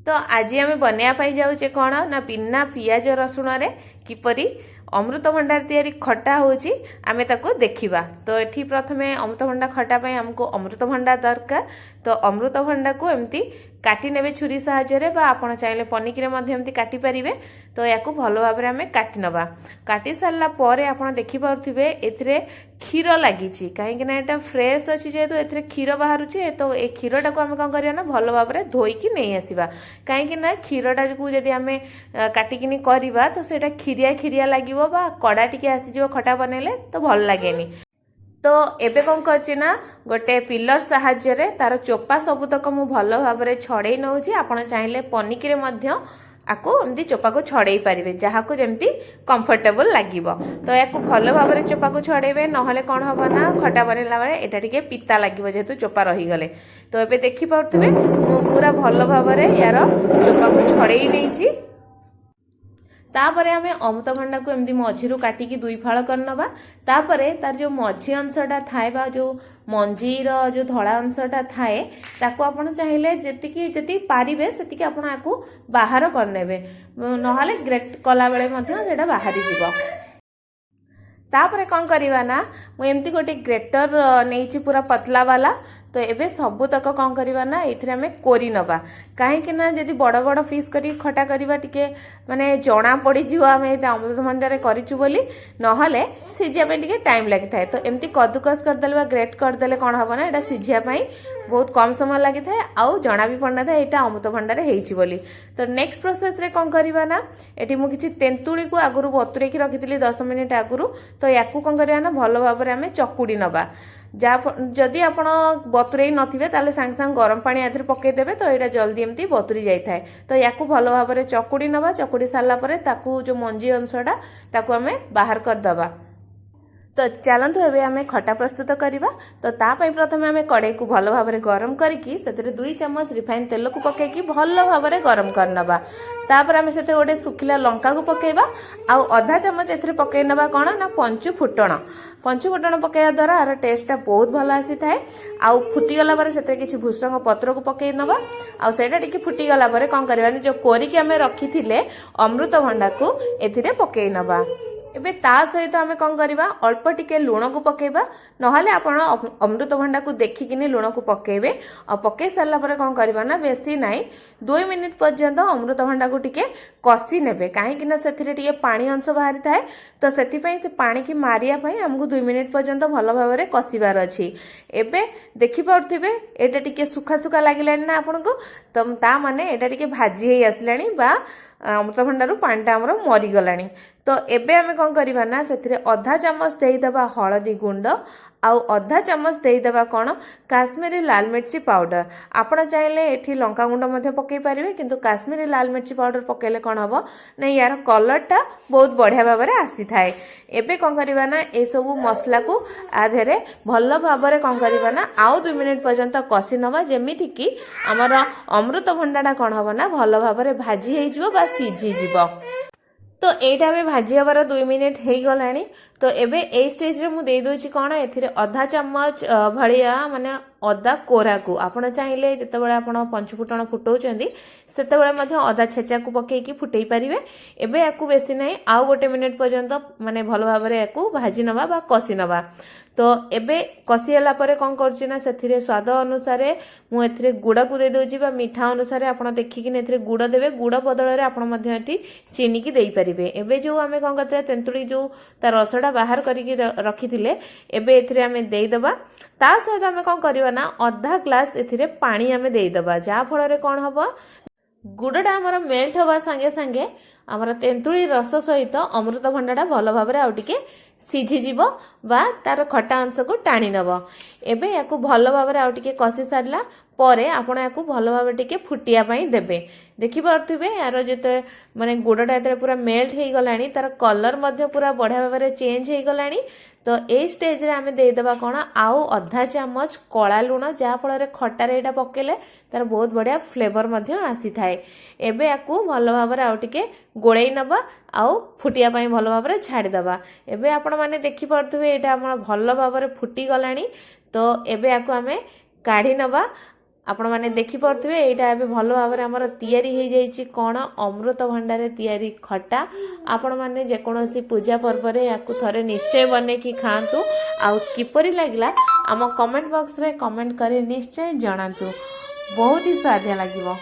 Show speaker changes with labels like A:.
A: तो आज आम बनवाई जाऊे कौन ना बिना पियाज रसुण किपरि अमृतभंडा तैयारी खटा होची आमे ताको देखिबा। तो एठी प्रथमे अमृतभंडा खटा पई हमको अमृतभंडा दरकार। तो अमृतभंडा को एमती काटी नेबे छुरी साहाय्य बा आपण चाहिले पनिकी रे मध्ये एमती काटी परिबे। तो याकू भलो भाबरे आमे काटी नबा। काटी सारला परे आपण देखि पारुथिबे एथिरे क्षीर लागिछि काहे कि ना एटा फ्रेश अछि जेतु एथिरे क्षीर बाहरुछि। तो ए क्षीरटा को आमे कोन करिया ना भलो भाबरे धोई कि नै आसीबा काहे कि ना क्षीरटा को जदी आमे काटी किनी करबा तो सेटा खिरिया खिरिया लागिवो बा कड़ा टिके आसी जिवो खटा बनेले तो भल लागेनी। तो एबे कौन करछि ना गोटे पिलर साहाय्य रे तार चोपा सबुतक मु भलो भाबरे छड़ेई नउछि। आपण चाहिले पनिकी रे मध्ये आको एमती चोपा को छड़ेई पारिबे जहा को जेमती कंफर्टेबल लागिवो। तो याकू भलो भाबरे चोपा को छड़ेबे नहले कोन हबो ना खटा बनेला बेले एटा टिके पिता लागिवो जेतु चोपा रही गले। तो एबे देखि पाउतबे मु पूरा भलो भाबरे यार चोपा को छड़ेई नैछि। तापरे आमे अमृतभंडा को एमती मझिरु काटिकी दुई फाळ करनबा। तापरे तार जो मझी अंशटा थाए बा जो मंजीर जो धड़ा अंशटा थाए ताको आपण चाहिले जेतिकी जति पारिबे सेतिकी आपण आकू बाहर करनेबे नहले ग्रेट कला बेले मध्ये सेटा बाहरी जिवो। तापरे कौन करिवा ना मु एमती गोटे ग्रेटर नैछि पूरा पतला वाला। तो एबे सबुतक कौन करिवा ना एथिरे हमें कोरी नबा काहे ना जदी बड़ बड़ पीस करी खटा करिवा टिके माने जणा पड़ी जिवो आमे अमृतभंडा रे करिचु बोली नहले सिजिया पे टिके टाइम लागि थाए। तो एमती कद्दूकस कर देले बा ग्रेट कर देले कोन हबो ना एटा सिजिया पई बहुत कम समय लागि थाए आउ जणा भी पड़ना थाए एटा अमृतभंडा रे हेइची बोली। तो नेक्स्ट प्रोसेस रे कौन करिवा ना एठी मु किछि तेंतुली को आगुरु बतुरे की रखितली 10 मिनिट आगुरु। तो याकू कौन करिवा ना भलो भाबरे आमे चकुडी नबा जदि आपण बतुरे नथिबे ताले सांग सांग गरम पानी आधे पकई देबे तो एटा जल्दी एमती बतुरी जाई थाए। तो याकू भलो भाबरे चकुडी नबा चकुडी सारला परे ताकू जो मंजी अंशटा ताकू आमे बाहर कर दबा। तो चलतु एबे आमे खटा प्रस्तुत करिबा। तो ता पई प्रथमे आमे कड़ाई को भलो भाबरे गरम करिकी सेतरे 2 चम्मच रिफाइन तेल को पकेकी भलो भाबरे गरम करनबा। तापर आमे सेते गोटे सुखिला लंका को पकेबा आउ आधा चम्मच एथरे पकेई नबा कोन ना पंचु फुटण पकेया द्वारा आर टेस्टा बहुत भल आसी थाए। आउ फुटी गला परे सेते किछि भुसंग पत्र को पकेई नबा आउ सेटा टिके फुटी गला परे कोन करबानी जो कोरिकी आमे रखिथिले अमृतभंडा को एथिरे पकेई नबा। एबे ता सहित आमे कौन करिबा अल्प टिके लुण को पकेबा नहले आपण अमृतभंडा को देखिकिनी लुण को पकेबे आ पके सारला परे कौन करिबा ना बेसी नाही 2 मिनिट पर्यंत अमृतभंडा को टिके कसी नेबे काहे कि ना सेथिरे टिके पानी अंश बाहरी थाए। तो सेति पई से पानी की मारिया पई हमकु 2 मिनिट पर्यंत भलो भाबरे कसीबार अछि। एबे देखि पाउथिबे एटा टिके सुखा सुखा लागिलानी ना आपनको तो ता माने एटा टिके भाजी हे आसलानी बा अमृतभंडारू पानीटा हमर मरी गलानी। तो एबे आमे कौन करिबा ना सेथिरे आधा चम्मच देई दबा हळदी गुंड आउ आधा चम्मच देई दबा कोन काश्मीरी लाल मिर्ची पाउडर। आपण चाहिले एठी लंका गुंड मध्ये पकेई पारिबे किंतु काश्मीरी लाल मिर्ची पाउडर पकेले कोन हबो ना यार कलरटा बहुत बढ़िया भाबरे आसी थाए। एबे कौन करिबा ना ए सब मसला को आधेरे भलो भाबरे कौन करिबा ना आउ 2 मिनिट पर्यंत कसी नबा जेमिति कि हमर अमृतभंडाटा कोन हबो ना भलो भाबरे भाजी हेइ जिवो बा सिजी जिवो। तो एटा में भाजी हबार 2 मिनिट हो गलानी। तो एबे ए स्टेज रे मु दे दोची कोन एथिरे आधा चम्मच भलिया माने अदा कोरा को आपण चाहिले जतबेले आपण पंचफुटण फुटौचंदी सेतबेले मध्ये अदा छेचा को पकेकी फुटई परिबे। एबे याकू बेसी नाही आउ गोटे मिनिट पर्यंत माने भलो भाबरे याकू भाजी नबा बा कसी नबा। तो एबे कसी हला परे कोन करछि ना सेथिरे स्वाद अनुसार मु एथिरे गुड़ को दे दोची बा मीठा अनुसार आपण देखि कि एथिरे गुड़ देबे गुड़ बदल रे आपण मध्ये एठी चीनी की देई परिबे। एबे जो आमे कोन करते तेंतुली जो ता रसडा बाहर करिकि रखिथिले एबे एथिरे आमे देई दबा। ता सहित आमे कोन करिवा ना आधा ग्लास एथिरे पानी आमे देई दबा जा फल रे कोन हबो गुड़टा हमर मेल्ट हवा संगे संगे हमर तेंतुली रस सहित अमृतभंडाटा भलो भाबरे आउ टिके सिझी जीवो बा तार खटा अंश को टाणी नबो। एबे याकू भलो भाबरे आउ टिके कसी सारला परे आपण याकू भलो भाबरे टिके फुटिया पई देबे। देखि पारथिबे यार जेते माने गुड़टा एते पूरा मेल्ट हे गलानी तार कलर मध्ये पूरा बढ़िया भाबरे चेंज हे गलानी। तो ए स्टेज रे आमे दे देबा कोन आउ आधा चम्मच कळा लुण जा फल रे खटा रे एटा पकेले तार बहुत बढ़िया फ्लेवर मध्ये आसी थाए। एबे याकू भलो भाबरे आउ टिके गोळेई नबा आउ फुटिया पई भलो भाबरे छाडी दबा। एबे आपण माने देखि पारथिबे एटा हमर भलो भाबरे फुटी गलानी। तो एबे याकू आमे काढी नबा आपण मैंने देखिपे यहाँ ए भल भाव आमर तैयारी कौन अमृतभंडार तैयारी खटा। आपण मैंने जेकोसी पूजा पर्व या थे निश्चय बनैकी खातु। आउ किपरि लागला आम कमेंट बॉक्स रे कमेंट कर निश्चय जनातु। बहुत ही स्वादिया लगे।